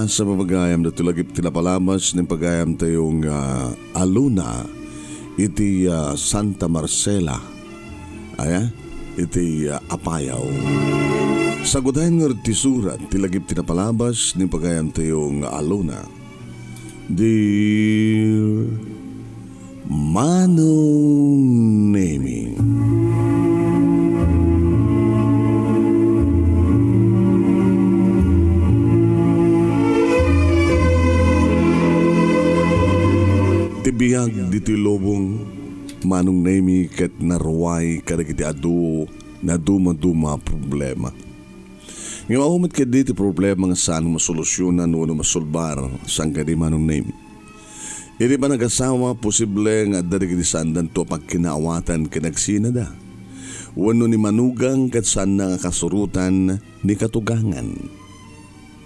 sa pagayam na tulagip tinapalabas ng pagayam tayong Alona iti Santa Marcela iti Apayaw. Sa gudahin nga tisurat tilagip tinapalabas ng pagayam tayong Alona. Dear Manong Nemy, tibiyag dito'y lobong Manong Nemy ket naruway kadagiti adu na duma-duma problema. Nga mahumit ka dito problema nga saan masolusyonan o masulbar saan ka di Manong Nemy. Iri ba nag-asawa posible nga darigiti sandan to pagkinaawatan kinagsina da. Wano ni manugang kat saan na kasurutan ni katugangan.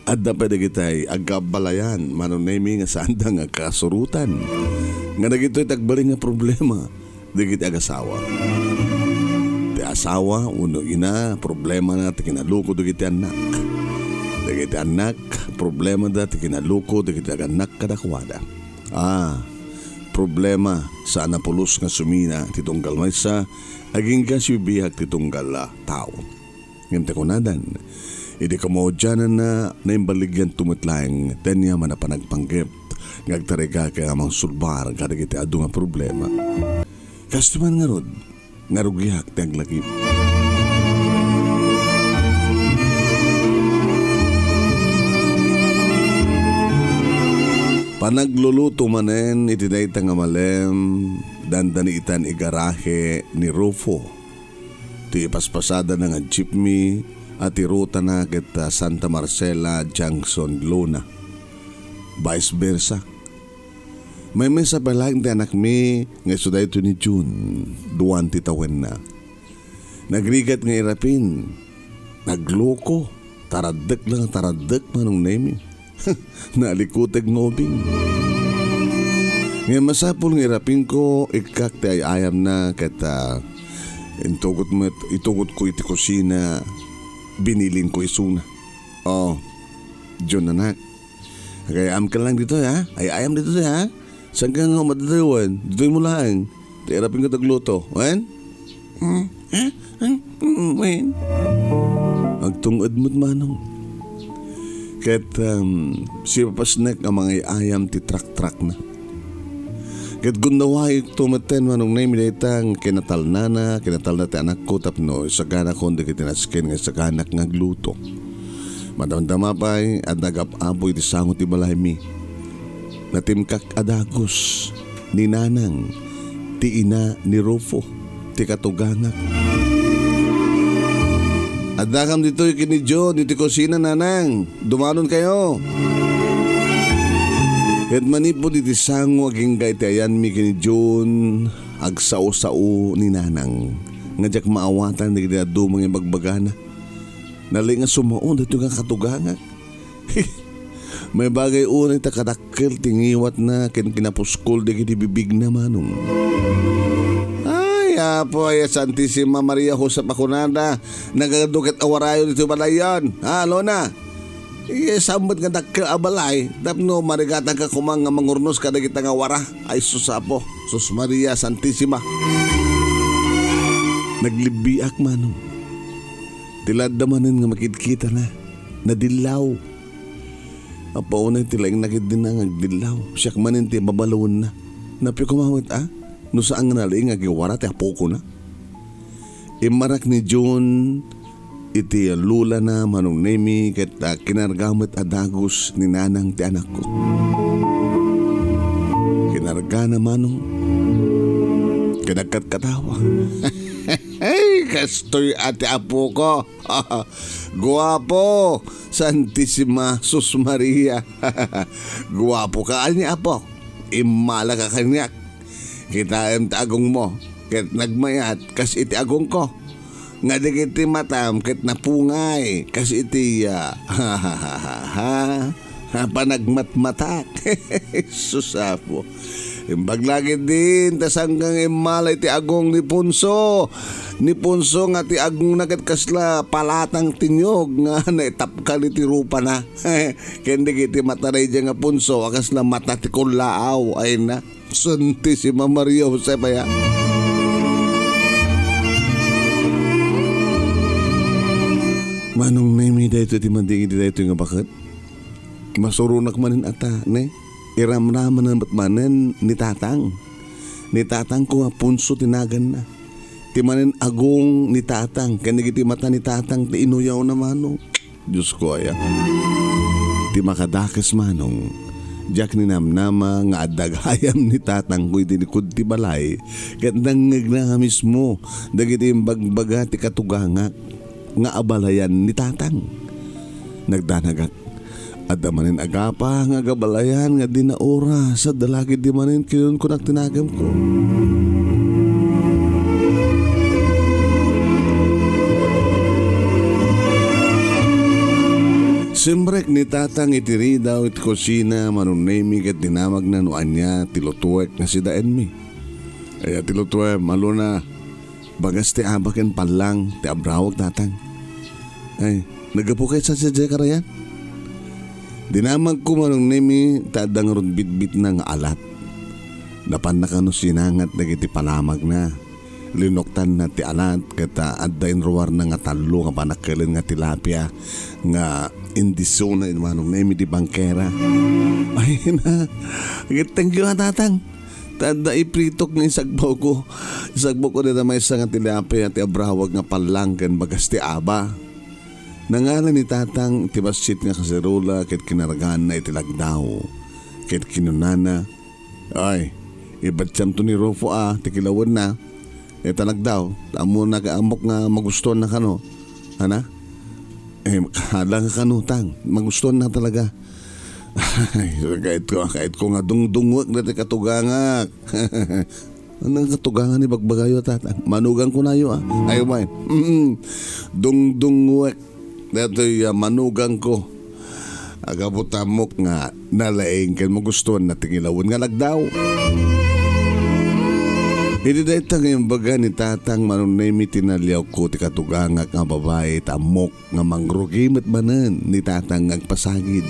At dapat kita'y agabalayan Manong Nemy nga saan da nga kasurutan. Nga nagito'y tagbaling nga problema di kiti agasawa. Ti asawa, uno ina, problema na ti kinaluko di kiti anak. Di kiti anak, problema da ti kinaluko di kiti anak kadakwada. Problema sa anapulos nga sumina ti tunggal maysa aging kasibihag ti tunggal tao. Ngante ko nadan, idi kamodyanan na naimbaligyan tumitlaeng tenya man na panagpanggip ngagtariga kaya amang sulbar kadagiti adu nga problema. Kastuman nga rod, nga rugiyak ti aglagip. Panagluluto manen iti dayta nga malem dandanitan igarahe ni Rufo. Ti paspasada na nga jeepney at iruta na kita Santa Marcela, Junction, Luna. Vice versa. May sa balang ti anak mi nga suday ito ni June, duwan ti tawen na. Nagrigat nga irapin, nagloko, taradek lang taradek Manong Nemy. Nalikutag ngobing. Ngayon masapol ng irapin ko, ikak ti ayam na kata itugot ko iti kusina, binilin ko isuna. John anak, agayam ka lang dito ha, ayam dito ha. Saan ka nga madadawan? Dito'y mo lang. Ti irapin ko tagluto. Wen? Wen? Agtungad mo't Manong. Ket si papasnek ang mga ayam ti trak-trak na. Ket gundaway tumaten Manong Nemy daytang kinatal na ti anak ko tapno isagana ko hindi kitinaskin nga isaganak nga gluto. Madamdama pa'y at nagap-apoy ti sangot ti balay mi. Natimkak adagos ni Nanang ti ina ni Rufo ti katugangak. Adakam dito kini John iti kusina Nanang, dumanon kayo. Ket manipod iti sango aging gaiti ayan mi kini John agsao-sao ni Nanang. Ngajak maawatan di kiti adu mga bagbagana. Nali nga sumaon dito nga katugangak. May bagay unay takadakkel tingiwat na kinapuskol di kiti bibig na Manong. Apo ay Santissima Maria Jose Pacunada nagaduket awarayo dito balayan. Alona, sambot nga dakkel abalay tapno marigatan ka kumang nga mangurnos kada kita nga wara ay susapo Sus Maria Santissima. Naglibiak Manong. Tilad damanin nga makikita na nadilaw. Apo unay tilaing nakit din na ngagdilaw. Siyak manin ti babalawon na. Napi kumawit no saan nga naling agiwara ti apo ko na. Imarak ni John iti lula na Manong Nemy ket kinargamit adagos ni Nanang ti anak ko. Kinarga na Manong. Kinagkat katawa. Hey, kastoy ati apo ko. Guwapo, Santissima Sus Maria. Guwapo ka ani apo. Imala ka kanyak. Kita agong mo. Ket nagmayat kas iti agong ko. Nga di kiti matam ket napungay. Kas iti panagmatmatak. Susapo. Imbag lagi din, tas hanggang imalay ti agong ni Punso. Ni Punso nga ti agong nagat kasla palatang tinyog nga naitapkal iti rupa na. Kendi kiti mataray dyan nga Punso, akas na mata ti kulaaw. Ay na, sunti si Mama Maria Jose paya. Manong Nemy dayto ti mandingi di dayto nga bakit? Masurunak manin ata, ne? Iramraman na batmanan ni tatang. Ni tatang ko nga Punso tinagan na. Ti manin agong ni tatang. Kanigiti mata ni tatang ti inuyaw na Manong. Diyos ko aya. Ti makadakas Manong. Diyak ni namnama nga adagayam ni tatang ko itinikod ti balay. Kat nangag na mismo. Dagiti imbagbaga ti katugangak. Nga abalayan ni tatang. Nagdanagak. At manin agapa nga gabalayan nga di na ora sa dalagi di manin kinun ko nagtinagam ko. Simbrek ni tatang itiri daw iti kusina Manong Nemy kat dinamag na nuan niya tilutuwek nga si daen mi. Ay tilutuwek Alona bagas ti abaken palang ti abrawag tatang. Ay nagapukay sa siya karayan. Dinamag ko Manong Nemy tadang ron bitbit na nga alat. Napan na kano sinangat nagiti palamag na. Linoktan na ti alat kata addain ruwar na nga talo nga panakalan nga tilapia nga indisona in Manong Nemy di bangkera. Ay na, thank you tatang. Tada ipritok ng isagbaw ko. Isagbaw ko na may isang nga tilapia ti abrawag nga palanggan bagas ti aba. Nangalan ni tatang tibasit nga kaserola ket kinaragan na itilagdaw. Ket kinunana, ay, ibatsam to ni Rofo tikilawan na. Talagdaw, amo nagaamok nga magustuhan na kano. Hana? Kahalang ka kanutang, magustuhan na talaga. Ay, kahit ko nga dungdungwag na ti katugangak. Anong katugangan ni bagbagayo tatang? Manugang ko na yun Ay, why? Dungdungwag. Dato'y manugang ko. Agabutamok nga nalaing kan magustuhan na tingilawan nga lagdaw. Hindi dahil ngayong baga ni tatang Manong Nemy tinalyaw ko ti katugangak nga babae tamok nga mangrugim at manan ni tatang agpasagid.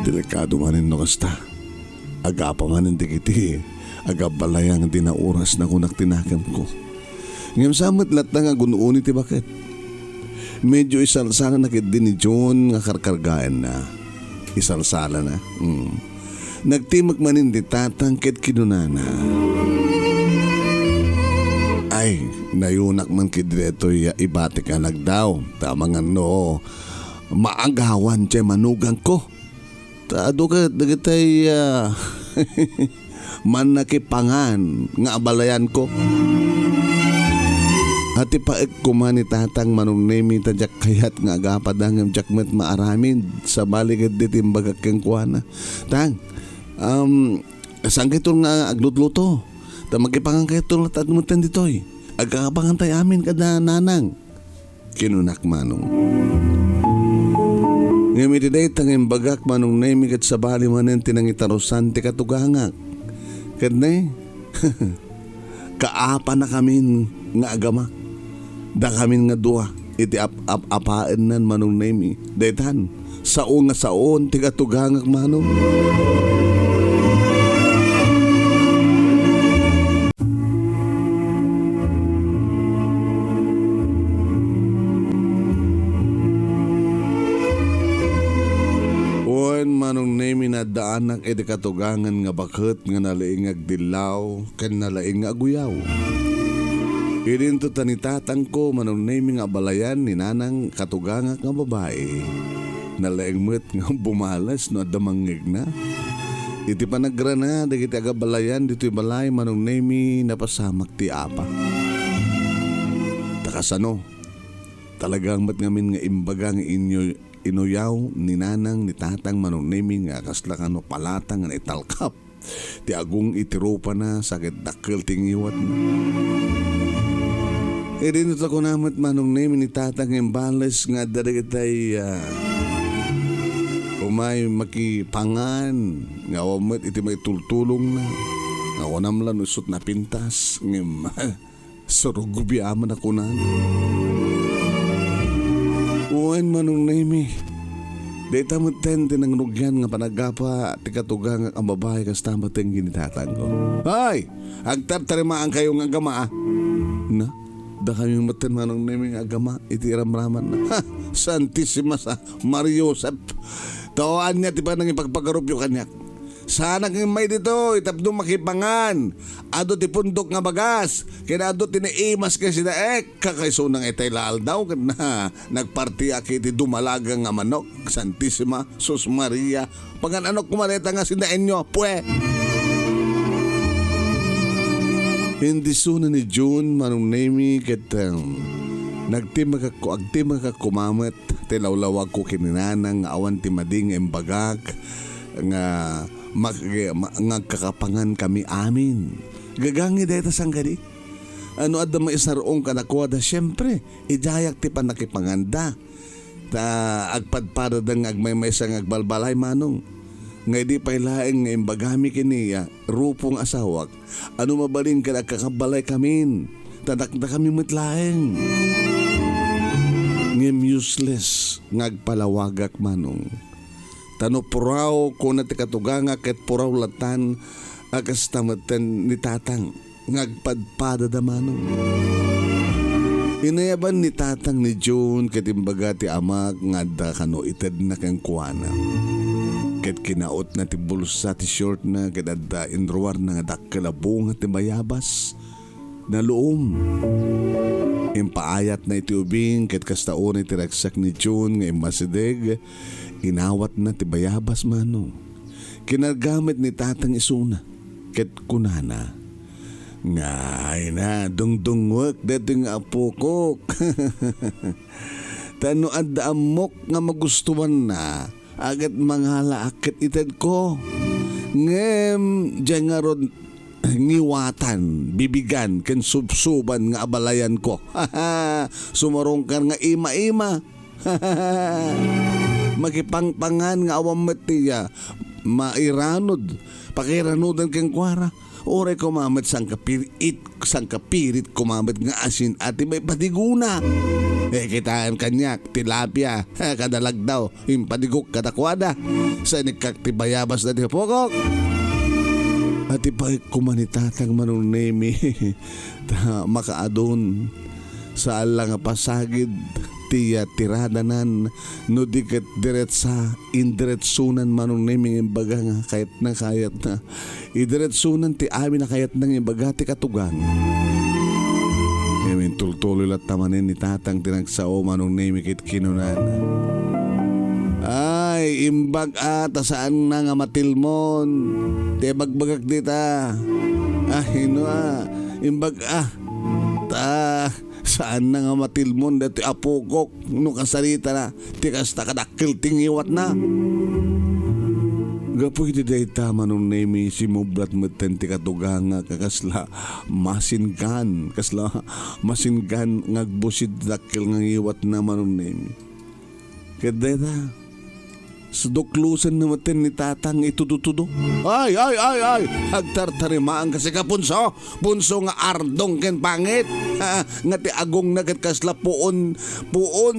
Delikado manin no kasta. Agapa manin dikiti. Agabalayang di na oras na kunak tinakam ko. Ngayon samot lat na nga gunuuni ti bakit. Medyo isalsala na kit din ni John nga karkargaan na. Isalsala na. Nagtimag manin di tatang kit kinunana. Ay, nayunak man kit dito'y ibati ka nagdaw. Tama nga no. Maagawan siya manugang ko. Taado ka dagatay man nakipangan nga abalayan ko. Hati paek kuman ni tatang Manong Nemy tadyak kayat nga agapadang jakmet maaramin sa baligad ditimbagak keng kuana. Tang, saan kayo nga aglutluto? Ta magkipangan kayo itong latagmutan dito'y. Agkapangan tayo amin kada nanang. Kinunak Manong. Ngayon iti tang imbagak Manong Nemy kat sa bali manen tinang itarusan ti katugangak. Kadne, kaapa na kami nga agama. Da kami nga dua iti apaan nan Manong Nemy. Daytan, sao nga saon ti katugangak Manong. Manong Nemy na daanak iti katugangan nga bakit nga nalaing agdilaw ken nalaing aguyaw. Idinto tanitatang ko Manong Nemy nga balayan ni nanang katugangak nga babae. Nalaing met nga bumalas no adamangig na. Iti panagrana dagiti agabalayan dito'y balay Manong Nemy napasamak ti apa. Takasano, talagang mat ngamin nga imbagang inyo inuyaw ni nanang ni tatang Manong Nemy nga kasla kano palatang nga italkap ti agong itirupa na sakit dakkel tingiwat na. Dinito ko namat Manong Nemy ni tatang imbales nga darigitay umay makipangan nga wamot iti may tultulong na nga wanam usot na pintas ngem surugubi aman ako na uwan Manong Nemy di tamuten din ang rugyan nga panagapa ti katugang ang babae kas tamateng ginitatan ko ay agtartarimaan kayo nga agama na da kaming matan Manong Nemy nga agama iti ramraman na ha Santissima sa Mario Josep tawaan niya ti pa nang ipagpagarupyo kanyak sana kang may dito itapdo makipangan ado ti pundok nga bagas kaya ado tinaimas kasi na kakaisunang itay laal daw na nagparti akiti dumalaga nga manok Santissima Sus Maria pagan ano kumareta nga sindain nyo pwe hindi suna ni June Manong Nemy katang agtimag ka kumamat tilawlawag ko kininanang awan ti mading embagak nga kakapangan kami amin gagangi deta sang gadi ano adda maisarong kanakuha da syempre idayak ti panakipanganda ta agpadparadang agmay sang agbalbalay Manong nga di pailaeng nga imbagami kiniya rupong asawak ano mabalin ka kakabalay kamin tadak na kami matlaeng ngem useless ngagpalawagak Manong tano puraw ko na ti katuganga ket puraw latan akas tamatan ni tatang ngagpadpada da Manong inayaban ni tatang ni June ket imbaga ti ama ngadda kano ited na kang kuana ket kinaot na ti bulsa ti short na ket adda inruwar na nga dakkelabong ti bayabas na luom impaayat na iti ubing ket kastaon iti ragsak ni June nga imasideg inawat na ti bayabas Manong kinagamit ni tatang isuna ket kunana nga ay na dungdungwek dito nga apo ko tano adda amok nga magustuhan na agat manghala akit ited ko ngem dyan nga ron ngiwatan, bibigan, ken subsuban nga abalayan ko. Sumarong ka nga ima-ima. Makipangpangan nga awam matiya, mairanod, pakiranodan keng kwara. Ore kumamit sang kapirit kumamit nga asin ati may padiguna. Kitaan kanyak, tilapia, kadalag daw, impadigok katakwada. Sa nagkaktibayabas na di pokok. At ipay kumanitatang Manong Nemy makaadon sa alang pasagid tiya tiradanan no diket diretsa indiretsunan Manong Nemy imbaga nga kayat na idiretsunan ti amin na kayat nang imbaga ti katugan ngayon tultuloy lat tamanin ni tatang tinagsao Manong Nemy kit kinunan ay imbag ata saan na nga matilmon te bagbagak dita imbag ta saan na nga matilmon dati apokok no kasarita na ti kasta kadakil tingiwat na gapoy ti dayta Manong Nemy simublat meten ti katuganga kakasla masingan ngagbusid dakil nga iwat na Manong Nemy kadayta suduklusan na matin ni tatang itudutudo. Ay! Agtartarimaan kasi ka punso nga ardong ken pangit. Nga ti agong nagat kasla puon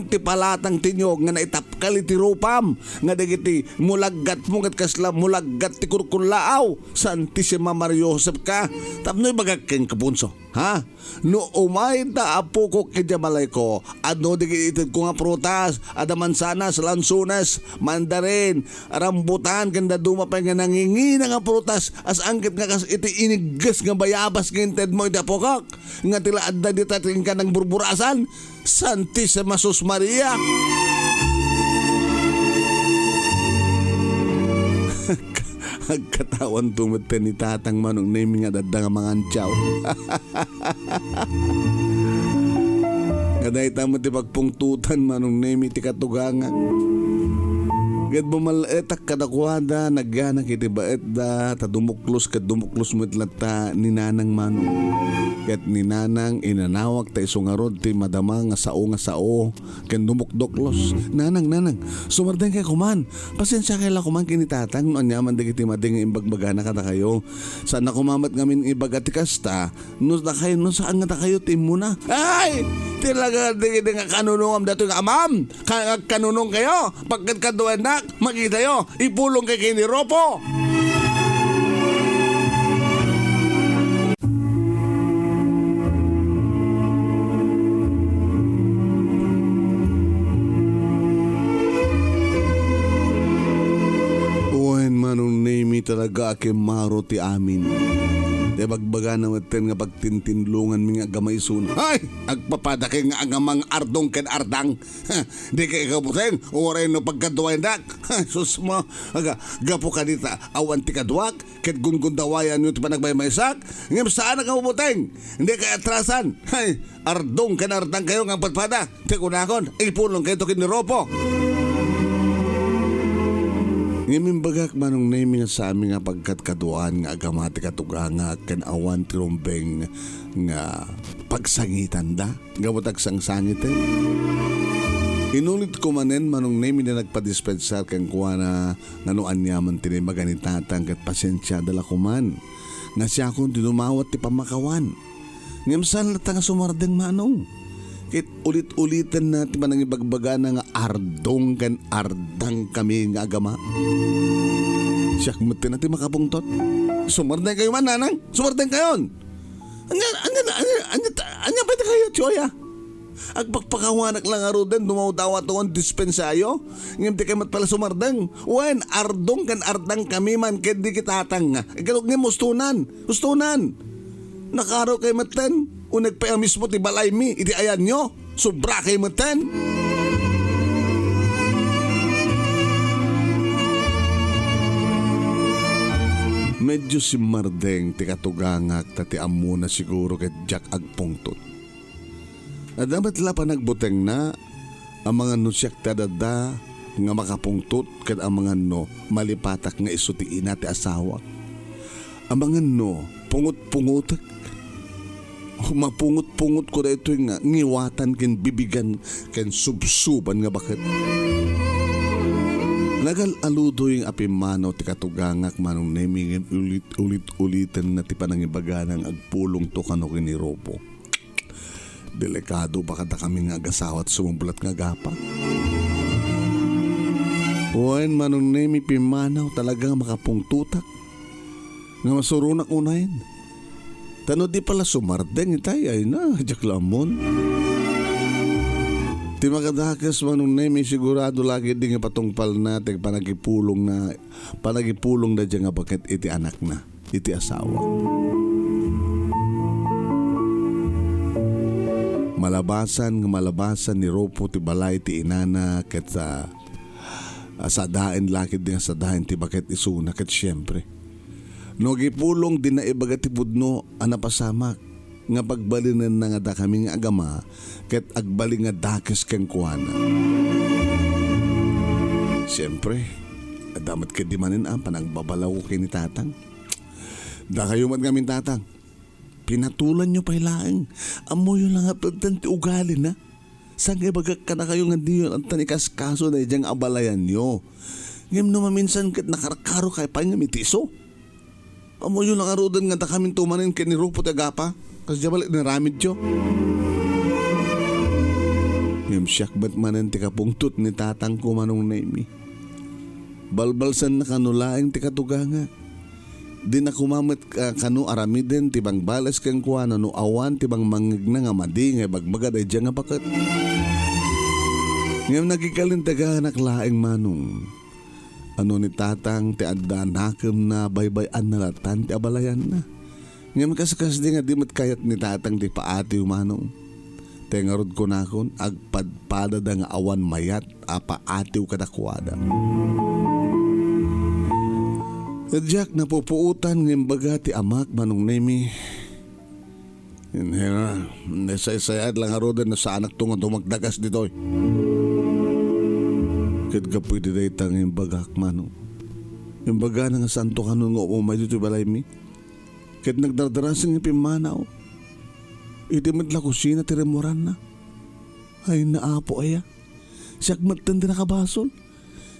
ti palatang tinyog nga naitapkal iti rupam. Nga dagiti mulaggat mo kat kasla mulaggat ti kurkulaaw. Santissima Mario Josep ka. Tapnoy bagak ken kapunso. Ha? No umay ta apo ko kidyamalay ko ano digitid ko nga prutas ada mansanas, lansunas, mandarin, rambutan kanda dumapay nga nangingina nga prutas as angkit nga kas iti inigas nga bayabas ginted mo iti apokak nga tila adda dita ka ng burburasan Santissima Sus Maria Agkatawan tumuten ni tatang Manong Nemy nga dadda nga mga antyaw. Kaday tamo ti pagpungtutan Manong Nemy ti katugangan. Gat bumaletak kadakwada, nagyana kiti baet da, tadumuklos kadumuklos mo itlata ni Nanang Manu. Kat ni Nanang inanawag ta isungarod ti madama nga sao, ken dumukdoklos. Nanang, sumardeng kay kuman. Pasensya kay la kuman kinitatang, no anyaman di kiti mading imbagbagana kada kayo. Sana kumamat ngamin ibagati kasta, no na kayo, no saan nga ta kayo tim muna. Ay! Talaga di nga kanunong am dato nga amam! Kanunong kayo! Pagkat kaduan na, makita yo, ipulong kay kiniropo! Manong Nemy talaga akimaro ti amin. Di bagbaga na matin nga pagtintinlungan mi nga gamay sun. Ay! Agpapadaki nga agamang ardong ken ardang. Di kay kaputeng, uray no pagkaduwain dak. Sus mo, gapo ka dita, awan ti kaduwak, ket gungundawayan yun ti panagbaymaysak. Ngam saan ang kaputeng? Hindi kay atrasan. Ay! Ardong ken ardang kayo nga patpada. Ti kunakon, ipulong kayo to kiniropo. Ngayon bagak Manong Nemy nga sa amin nga pagkatkaduan nga agamati katuganga ken awan ti rumbeng nga pagsangitan da. Gawat agsangsangiten. Inulit ko manen Manong Nemy na nagpadispensar kang kuha na nga no anyaman tinimaga ni tatang kat pasensya dala ko man. Nga siya akong tinumawat ti pamakawan. Ngayon saan lata nga sumardeng Manong? Kit ulit-ulitan na ti manang ibagbaga na nga ardong kan ardang kami nga agama. Siyak mati na ti makapungtot. Sumardeng kayo man, Nanang. Sumardeng kayon. Anya pwede kayo, Choya. Agpagpakawanak lang aro din, dumawdawa to ang dispensayo. Ngayon di kayo matpala sumardeng. Wen, ardong kan ardang kami man, kaya di kitatang nga. Ikalog ngayon, ustunan. Nakaro kayo maten. Unag pa mismo ti balay mi, iti ayan nyo, sobra kay maten. Medyo si Mardeng ti katugangak tati amo na siguro ket Jack agpungtot. Adamat la pa nagbuteng na, ang mga nusyak tadada nga makapungtot ket ang mga no malipatak nga isutiin ti asawa. Ang mga no pungot-pungotek. Mapungot-pungot ko na ito nga ngiwatan ken bibigan ken subsuban nga bakit. Nagal-aludo yung apimanaw ti katugangak Manong Nemy ulit-ulitan na ti panangibaga ng agpulong to kano kiniropo. Delikado baka da kami nga agasawat sumumbulat nga gapa. Uwain Manong Nemy pimanaw talagang makapungtutak nga masurunak unayin. Tano di pala sumardeng itay ay na, jaklamon. Ti makadakas Manong Nemy sigurado lagi di nga patungpal natin panagipulong na dyan nga bakit iti anak na, iti asawa. Malabasan ni Ropo ti balay ti inana ket sa daen laki di nga sa daen ti bakit isuna ket siyempre. No gipulong din na ibaga ti pudno anapasamak nga pagbalinan na nga da kami nga agama ket agbali nga dakes ken kuana. Siyempre, damat ka di manin panagbabalaw ko kay ni tatang. Da kayo man ngamin tatang, pinatulan nyo pailaeng, amo yun lang ti ugali na. Sang ibagak ka na kayo nga di yun ang tanikas kaso na idyang abalayan nyo. Ngayon no maminsan ket nakarkaro kay pa nga mitiso. Amo yun lang arudan nga da kaming tumanin kay ni Rupo tagapa. Kasi diya balik naramid yo. Ngayon siyak ba't manan ti kapungtut ni tatang ko Manong Nemy. Balbalsan na kanulaing ti katuganga. Di na kumamit kanu aramiden ti bang balas kang kuana no awan ti bang mangig na nga madi nga bagbaga day diya nga pakat. Ngayon nagikalintaga anak laing Manong. Ano ni tatang ti adda nakem na baybayan na latan ti abalayan na. Ngayon kaskas di nga di matkayat ni tatang ti paati Manong. Tengarod ko nakon agpadpada da nga awan mayat paatiw kadakwada. Jack napupuutan ng baga ti amak Manong Nemy. Inhera, nasay-sayad lang arodan na sa anak to nga dumagdagas dito. Kat ka pwede dahi tang yung bagak, Mano. Yung baga na nga santo ka nung umay dito balay mi. Kat nagdardarasan yung pimanaw. Iti madla kusina tiremoran na. Ay naapo aya. Siyak matin din nakabasol.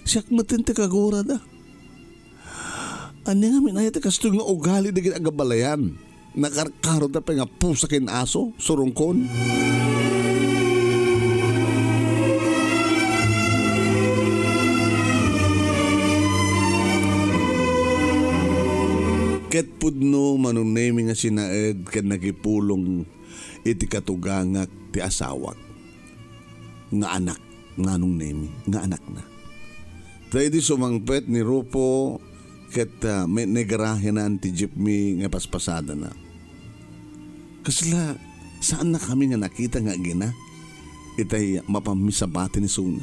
Siyak matin ti kagura da. Ano nga minayat kasto nga ugali na ginagabalayan. Nakarkaro da pa nga pusa kin aso, surungkon. Ket pudno Manong Nemy nga sinaed ken nagipulong iti katugangak ti asawak. Nga anak, Manong Nemy, nga anak na. Tayo di sumangpet ni Rupo ket may negarahe na ti jeepmi nga paspasada na. Kasla, saan na kami nga nakita nga gina? Itay mapamisabati ni Suna.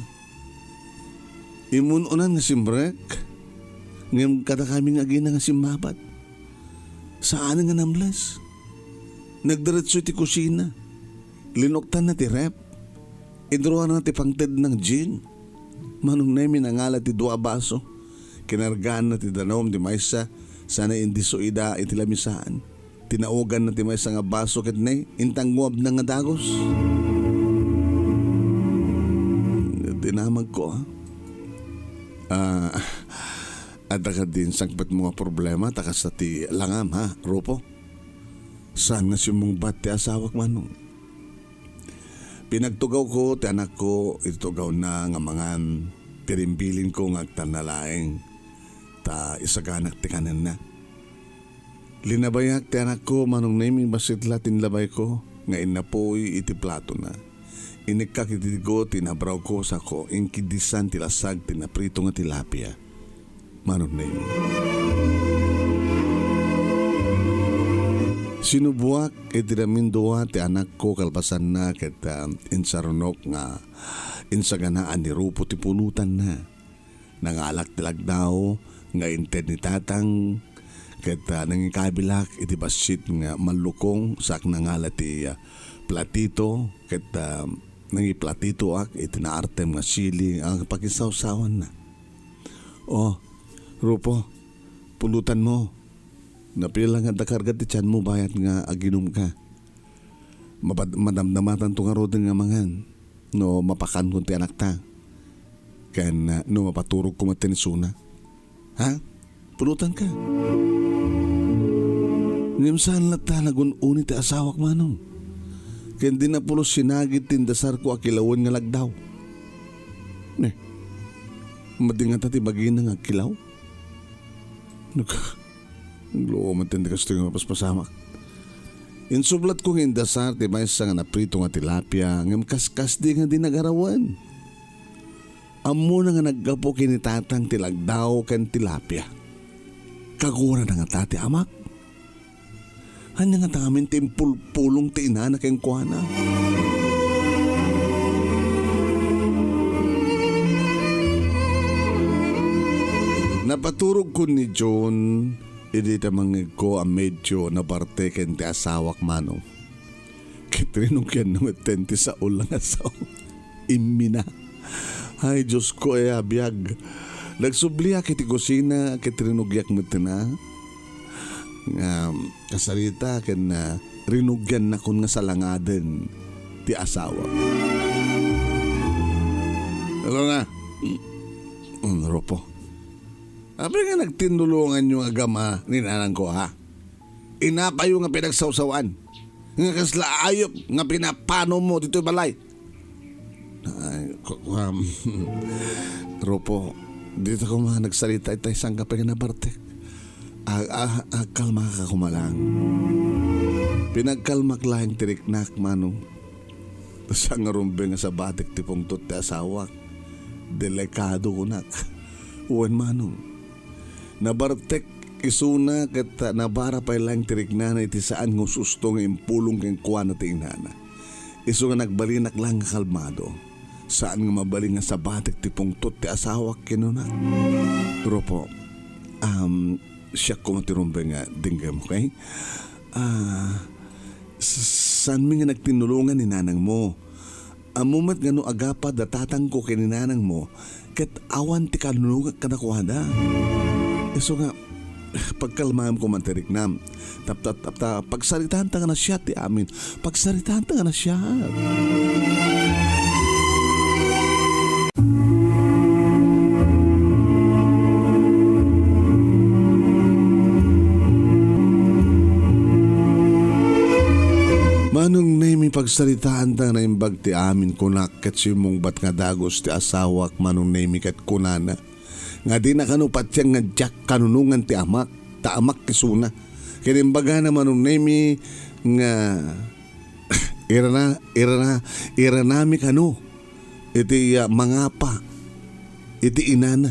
Imununan nga simbrek, ngayong kada kami nga gina nga simabat. Saan nga namlas? Nagdiretso ti kusina. Linoktan na ti rep. Idruan na ti pangted ng gin. Manong Nemy nangala ti dua baso. Kinargaan na ti danom ti maysa. Sana indi suida iti lamisaan. Tinaugan na ti maysa nga baso ket nay intangguab na nga dagos. Dinamag ko at ka din sangpat mga problema takas sa ti langam ha, Rupo. Saan nga si mong bat ti asawak, Manong? Pinagtugaw ko ti anak ko, itugaw na nga mangan pirimbilin ko nga agtanalaeng ta isaganak ti kanan na. Linabayak ti anak ko, Manong Nemy, basit latin labay ko nga inapoy iti plato na. Inikakitigo tinabraw ko sa ko inkidisan ti lasag tinaprito nga tilapia. Manong Nemy. Sinubuak itinaminduwa ti anak ko kalpasan na ket insarunok nga insaganaan ni Rupo ti punutan na. Nangalak tilag daw nga inted ni tatang ket nangikabilak iti basit nga malukong sak nangala ti platito ket nangiplatito ak itinaartem nga sili ang pakisawsawan na. Oh, Rupo, pulutan mo. Napila nga dakarga ti tiyan mo bayat nga aginom ka. Madamdamatan to nga rodin nga mangan. No mapakan kong ti anak ta. Ken no mapaturog ko matinisuna. Ha? Pulutan ka. Ngem saan lata nagununi ti asawak, Manong. Ken di na pulos sinagit tindasar ko akilawon nga lagdaw. Madingat ti bagina nga kilaw. Nagluo matindi kasto yung mapaspasamak. Insublat kong indasar ti maysa nga naprito nga tilapia ngam kaskas di nga dinagarawan. Amo na nga naggapo kinitatang tilagdaw ken tilapia. Kagura na nga tati amak. Hanya nga tangamin timpulpulong ti ina na keng kuana. Napaturog ko ni John, hindi tamang ko ang medyo nabarte ken ti asawak, Manong. Kitrinong yan nung atenti sa ulang asaw. Imina. Ay, Diyos ko abiyag. Nagsubliya kiti kusina, kitrinugyak mo na. Kasarita ken rinugyan na kun nga salangaden ti asawa. Alona. Rupo. Apa nga nagtindulungan yung agama ni nanang ko, ha? Inapayo nga pinagsawsawan. Nga kasla ayop nga pinapano mo dito balay. Ay, Rupo, dito ko mga nagsalita itay sang kapag nabartek. Kalma ka kumalang. Pinagkalmak lang tiriknak, Manong. Sa nga rumbe nga sa batik tipong tutte asawak. Delikado ko nak. Uwan, Manong. Nabartek isuna ket nabara pa lang tiriknana iti saan ng susto ng impulong keng kuwan na tinghana. Iso nga nagbalinak lang kalmado. Saan nga mabaling nga sa batik tipong tutte asawak kinuna. Rupo, siya ko matirumbe nga dinggam, okay? Saan mi nga nagtinulungan ni nanang mo? Amumat nga no agapa datatang ko kininanang mo, ket awan ti kanunungan kanakuha. So nga, pagkalmaam ko man tirik na, pagsaritahan ta nga na siya ti amin, pagsaritahan ta nga na siya. Manong Nemy pagsaritaan ta na imbag ti amin kunak ket simong bat nga dagos ti asawak Manong Nemy ket kunana. Nga di na kanupat siyang nga jak kanunungan ti amak, ta amak kisuna. Kinimbaga na Manong Nemy nga ira nami kanu iti mangapa iti inana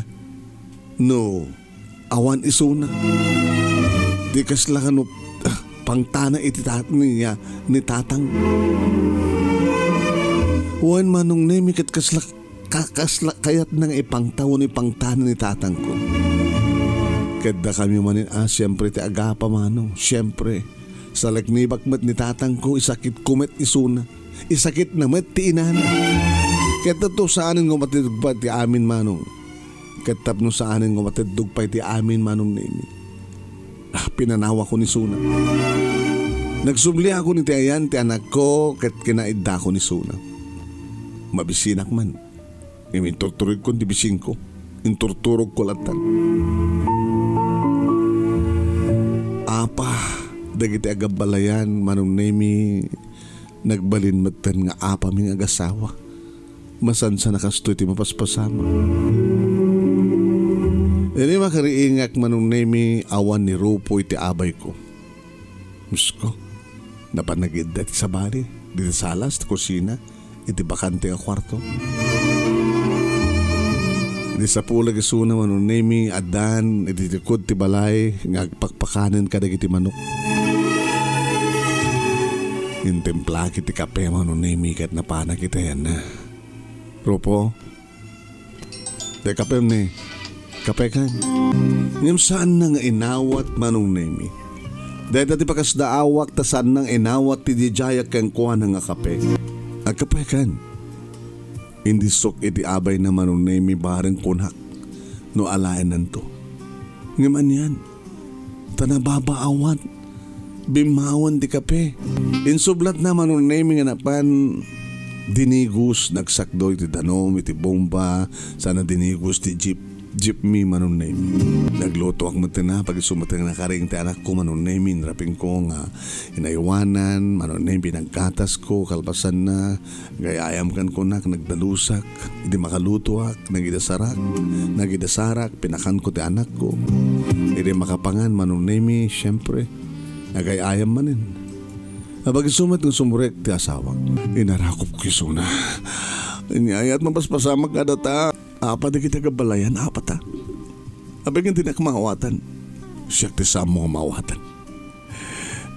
no awan isuna di kasla kanu pangtana iti niya ni tatang. Huwan Manong Nemy ket kasla kayat nang ipangtaw ni pangtana ni tatang ko. Kada kami manin siyempre ti agapa Manong, siyempre sa lagnibak met ni tatang ko isakit kumet isuna, isakit na met ti inana. Ket to saanin ngo matidugpay ti amin Manong, ket tapno saanin ngo matidugpay ti amin Manong Nemy. Pinanawa ko ni Suna. Nagsubli ako ni Tiayan, ti anak ko, ket kinaidda ko ni Suna. Mabisinak man. Iminturturog ko, dibising ko. Inturturog ko latan. Apa, dagiti agabalayan, Manong Nemy, nagbalin matan nga apa ming agasawa. Masan sa nakastoy ti mapaspasama. Ini makariingak Manong Nemy awan ni Rupo iti abay ko. Musko, napanagid dati sa bari, dito sa alas, kusina, iti bakante ang kwarto. Iti sa pulag isuna Manong Nemy, adan, iti tikod ti balay, ngagpakpakanan kadag iti manok. Intemplaki ti kape Manong Nemy, kat napanak iti yan na. Rupo, te kape ni, kape kan. Ngam saan na nga inawat Manong Nemy? Dahil dati pakasdaawak ta saan nang inawat ti dijayak kang kuha nga kape. Ang kape kan. Hindi sok iti abay na Manong Nemy bareng kunhak no alayan nanto. Ngaman yan. Tanababaawan. Bimawan di kape. Insublat na Manong Nemy nga napan dinigus nagsakdo iti danom iti bomba sana dinigus ti jeep mi Manong Nemy. Nagluto ak matina pag sumatang nakaring ti anak ko Manong Nemy, raping ko nga inaywanan Manong Nemy, nagkatas ko kalpasan na gayayam kan ko nak nagdalusak hindi makaluto ak nagidasarak pinakan ko ti anak ko hindi makapangan Manong Nemy, syempre nagayayam manin. Abag sumat ng sumurek ti asawa inarakop ko isuna inyayat mapaspasama kada ta. Apa di kita kabalayan, apa ta? Abay hindi na kamawatan. Siya ti sa mga mawatan.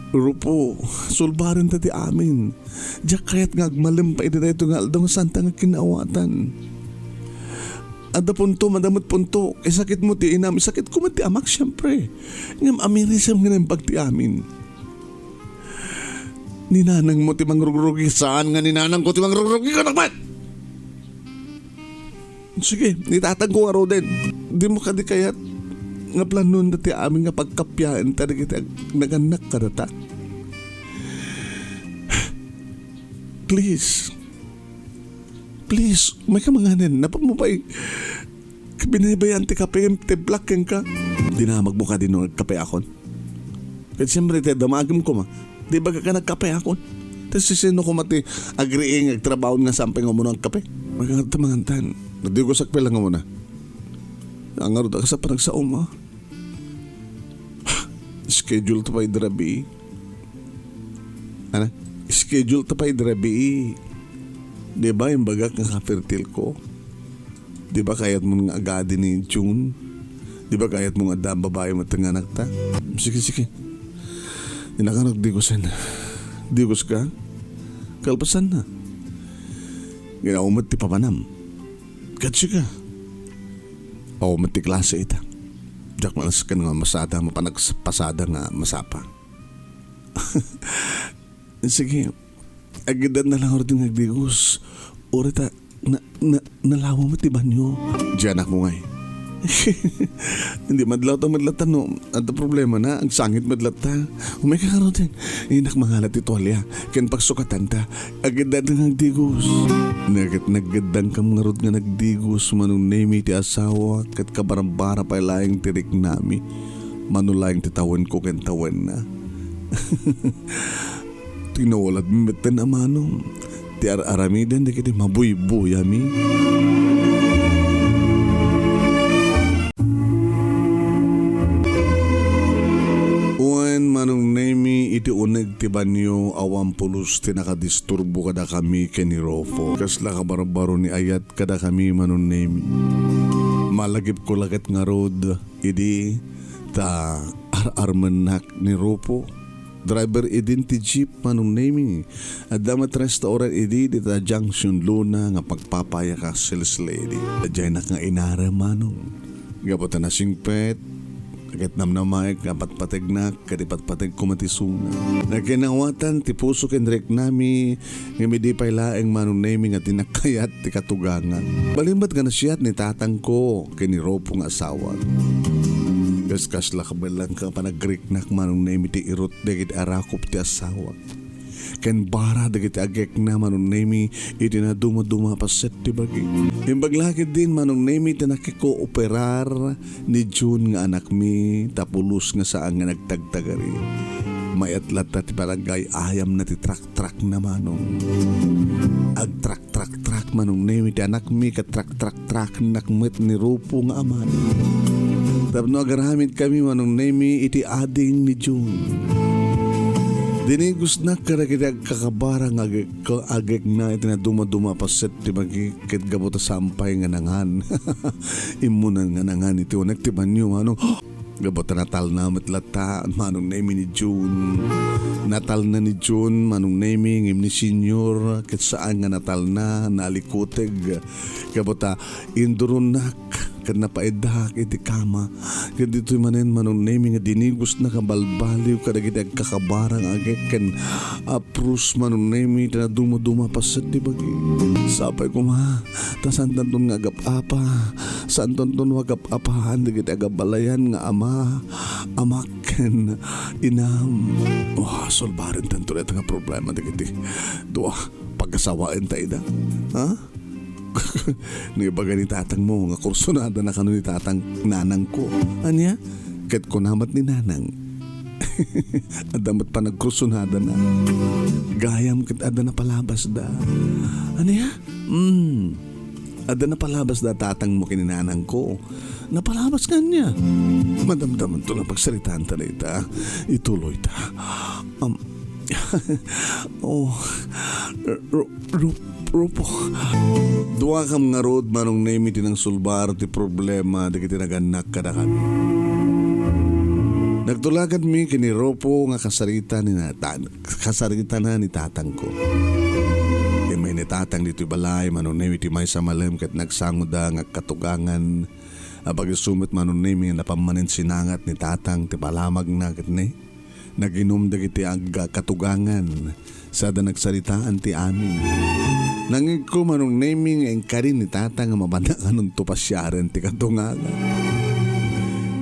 Rupo, sulbaran ta ti amin. Diyak kaya't ngagmalimpay di dito nga aldong santa nga kinawatan. Ada punto, madamot punto. Sakit mo ti inam, sakit ko mo ti amak siyempre. Ngam amirisam nga ng pag ti amin. Ninanang mo ti mangrurugi. Saan nga ninanang ko ti mangrurugi ka naman? Sige, nitatang ko nga ro din. Di mo ka di kayat nga planon dati amin nga pagkapyaan ta kita naganak ka data. Please, may kamanganin. Napamupay binabayan ti kape yung tiblak yung ka. Di na magbuka din nung nagkape akon. Kasi siyempre tayo damagam ko ma. Di ba ka nagkape akon? Tapos sino ko mati agreeing agtrabaho nga sampay nga mo ng kape. Magkakatamangantan. Nagdigos sakpe lang nga muna. Ang nga ka sa panagsaom ha. Schedule to pa idrabi. Ano? Schedule to pa idrabi. Di ba yung bagak nga ka-fertile ko? Di ba kayat mo nga agadi ni June? Di ba kayat mo nga dam babae mo tinganak ta? Sige. Inakanag digosan. Digos ka? Kalpasan na. Ginaumat ti papanam. Katsi ka. O mati klase ita. Diyak malas ka nga masada, mapanagpasada nga masapa. Sige. Agidan na lang ordo nagdigos. Urita, nalawa mo ti banyo. Diyan ako ngay. Hindi madlaw ta madlatan no. At problema na ang sangit madlata. Umay kakaroon din. Inak mangalat ito alya. Ken pagsukatan ta. Agad ng digos. Naggadang kam nga rod nga nagdigos. Manong Nemy ti asawa. Kat kabarambara pa ilayang tirik nami. Manulayang titawan ko ken tawan na. Tinawalat mimetan na manong. Ti aramidan di kiti mabuy-buy ami. Manong Nemy iti uneg ti banyo awam pulos ti nakadisturbo kada kami ken ni Rofo. Kasla kabarbaro ni ayat kada kami Manong Nemy. Malagip ko lagat nga rod idi ta armanak ni Rofo. Driver idin ti jeep Manong Nemy. At damat restaurant idi di ta junction Luna nga pagpapaya ka sales lady. Adjay nak nga inara Manong. Gapota na singpet. Agad namnamay kapatpatignak kadipatpatig kumatisuna. Nagkinawatan ti puso kendrek nami ngimidi pay laeng Manong Nemy nga tinakayat ti katugangan. Balimbat ka na siyat ni tatang ko kini Ropo nga asawa. Kaskas la kabalang ka panagriknak Manong Nemy ti irot dagit arakop ti asawa. Ken bara dagiti agek na Manong Nemy iti na dumaduma paset ti bagi. Imbaglakid din Manong Nemy ti nakiko-operar ni June nga anak mi tapulos nga saan nga nagtagtagari. Mayatlat na ti barangay ayam na ti trak-trak na Manong. Ag trak-trak-trak Manong Nemy ti anak mi ka trak-trak-trak nakmet ni Rupo nga aman. Tapno agaramid kami Manong Nemy iti ading ni June. Dinigos na karagitag kakabarang agek na iti na dumaduma paset ti magikit gabota sampay nga nangan. Imunan nga nangan iti unek ti banyo Manong. Gabota natal na matlata Manong Nemy ni June. Natal na ni June Manong Nemy ngim ni senior ket saan nga natal na nalikuteg. Gabota indurunak ken napaidak iti kama ken ditoy manen Manong Nemy nga dinigos na kabalbaliw kadagiti kakabarang agek ken aprus Manong Nemy na dumaduma paset ti bagi. Sapay ko ma ta santan ton nga agap-apa santon ton wagap-apahan dagiti agabalayan nga ama ken inam. Solbarin tanto ito nga problema dagiti duwa pagkasawain ta ida. Ha? Nibaga ni tatang mo nga kursunada na kano ni tatang nanang ko. Anya? Ket ko namat ni nanang. Adamat pa nagkursunada na. Gayam ket ada na palabas da. Anya? Ada na palabas da tatang mo kininanang ko. Napalabas ka niya. Madamdaman to na pagsalitaan ta na ita. Ituloy ta. Rupo. Duwa kam nga road Manong Nemy tinang sulbar ti problema dagiti naganak kada kami. Nagtulagan mi kini Ropo nga kasarita na ni tatang ko. May ni tatang dito'y balay Manong Nemy ti may sa malem ket nagsangoda nga katugangan. Abag sumit Manong Nemy nga napamanin sinangat ni tatang ti palamag na ket ni. Naginom dagiti aga katugangan sada nagsaritaan ti amin. Nangig ko Manong Nemy nga engkarin ni tata nga mabanakan ng tupasyaren ti katungangan.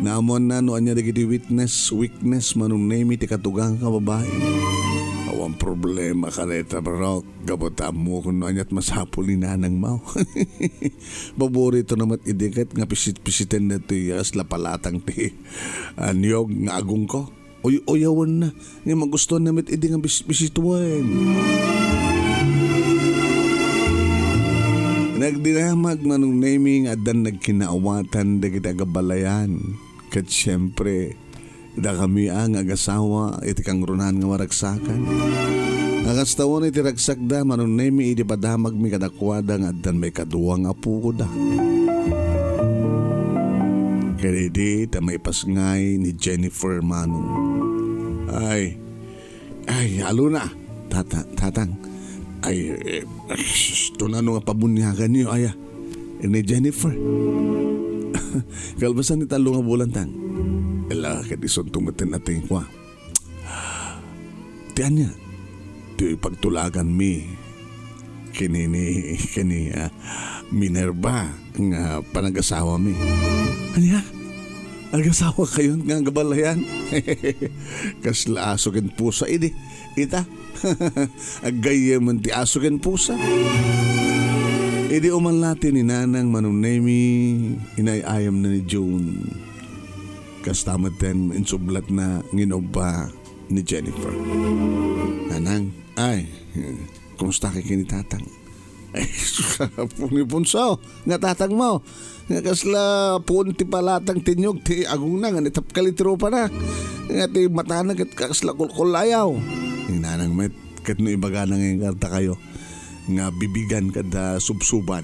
Naamon na noan niya dagiti weakness Manong Nemy ti katugangan ka babae. Awang problema ka neta bro. Gabota mo kung noan niya't masapol ni nanang mau. Paborito namat idikat nga pisit-pisiten na ti asla palatang ti anyog nga agong ko. Oyawan na. Nga magustuhan namit idi nga bisituan. Nagdinamag Manong Nemy nga adan nagkinaawatan dagiti agabalayan. Kat siyempre, da kami ang agasawa iti kang runan nga maragsakan. Nakastawan iti ragsak da Manong Nemy iti padamag mi kadakwada nga adan may kaduwang apu ko da. Kaya di ta may pasngay ni Jennifer Manong. Ay, Alona, tatang. Ay, tunano nga pabunyagan niyo, aya. Ni Jennifer. Kalbasan ni talo nga bulantang. Ela, kadison tumatin natin kwa. Tiyan niya, ito'y pagtulagan mi. kini Minerva nga panag-asawa mi. Anya? Ag-asawa kayo nga gabalayan? Kasla asukin pusa ini. Ita? Gagayyem ti asukin pusa. Idi umanlati ni Nanang Manong Nemy, inayayam na ni June. Kastamatan insublat na nginoba ni Jennifer. Nanang, ay, kumusta kay kinitatang? Ay, punipunso, nga tatang mo. Nga kasla punti palatang tinyog, ti agong na, nga nitap kalitro pa na. Nga ti matanag at kasla kulkulayaw. Yung Nanang met, kat no ibaga na ngayon karta kayo. Nga bibigan kada subsuban.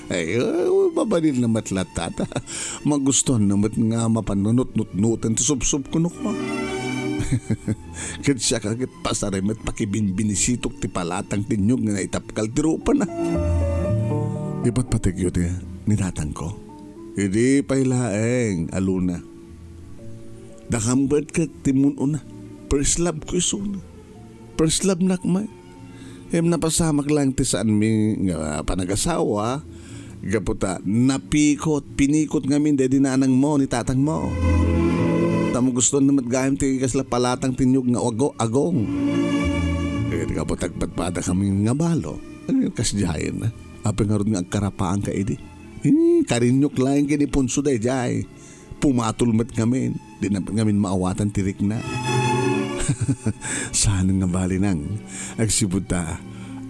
Ay, babalil na matlat tata. Magustuhan na mat nga mapanunot-nut-nutan ti subsub ko ko. Kat siya kakit pasarim at pakibinbinisitok ti palatang tinyog nga naitapkal ti rupa na. Iba't patigyo ti nitatang ko. Hindi pailaeng, Alona. Dakambat ka timun na. First love ko isuna. First love nakmay. Napasamak lang ti saan mi nga panag-asawa. Gaputa, napikot, pinikot ngamin de dinanang mo ni tatang mo. Tamo gusto na matgayam ti kasla palatang tinyog nga agong. Gaputa, agpatpada kami nga balo. Ano yung kasjayan na? Apeng nga nga karapaan ka edi. Karinyok lang kini punso day jay. Pumatulmat kami. Di na ngamin maawatan tirik na. Sana nga bali nang agsibuta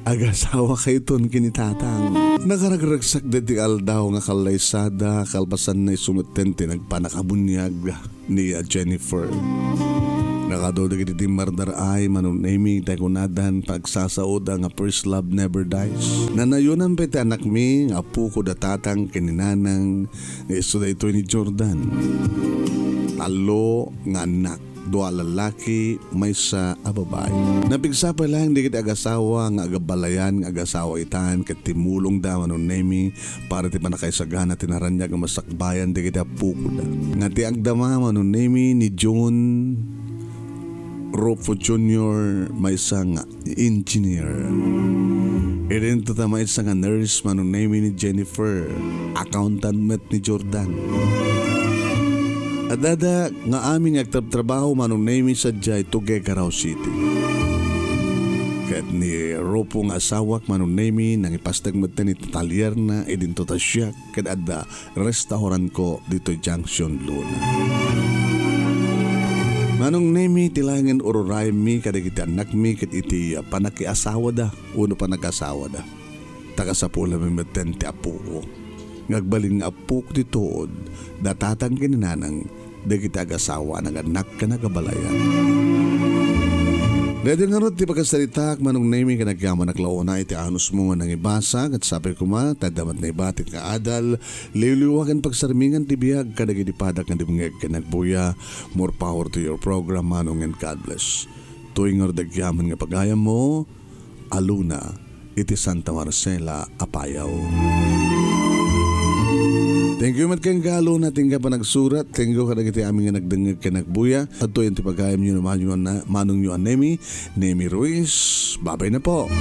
agasawa kayo ton kinitatang. Nakaragraksak dati aldaw nga kalaysada kalpasan na sumutente nagpanakabunyag ni Jennifer. Nakadoda kiti mardar ay Manong Nemy tayo kunadan pagsasaod nga first love never dies. Nanayunan pa iti anak mi nga apu ko datatang kininanang nga iso da ito ni Jordan. Talo nga anak. Dua lalaki, may sa ababay. Napigsa pa lang di kita agasawa nga agabalayan nga agasawa itan kat timulong da Manong Nemy para ti panakaisagahan na tinaranya nga masakbayan di kita pukuda. Nga ti agdama Manong Nemy ni John Rufo Jr. may isang engineer. Irin to ta may isang nurse Manong Nemy ni Jennifer, accountant met ni Jordan. Adada nga aming agtrabaho Manong Nemy sa Jai Tuguegarao City. Kahit ni Ropo nga asawak Manong Nemy nang ipastag mo ni talyer na idinto ta siya kahit ada restaurant ko dito Junction Luna. Manong Nemy tilangan ururay mi kada kita anak mi kat iti panakiasawa da uno panag-asawa da. Tagasapula mi meten ti apo ko. Ngagbaling nga apo ko ditood datatang kininanang da kita agasawa ng anak ka nagabalayan. Dahil nga rin ti pagkasalitak Manong Nemy ka nagyaman naklaona iti anos mo nga nang ibasa at sabi ko tadamat na ibatit nga adal liwliwagan pagsarmingan ti biyag ka nagidipadak nga dimngeg ka nagbuya. More power to your program Manong and God bless. Tuwing nga dagyaman nga pagayam mo Alona iti Santa Marcela Apayaw. Thank you mat kang galo natin ka pa nagsurat. Thank you ka nagiti aming nga nagdangag ka nagbuya. At to yung tipagayam nyo naman yung Manong nyo Nemy Ruiz. Babay na po.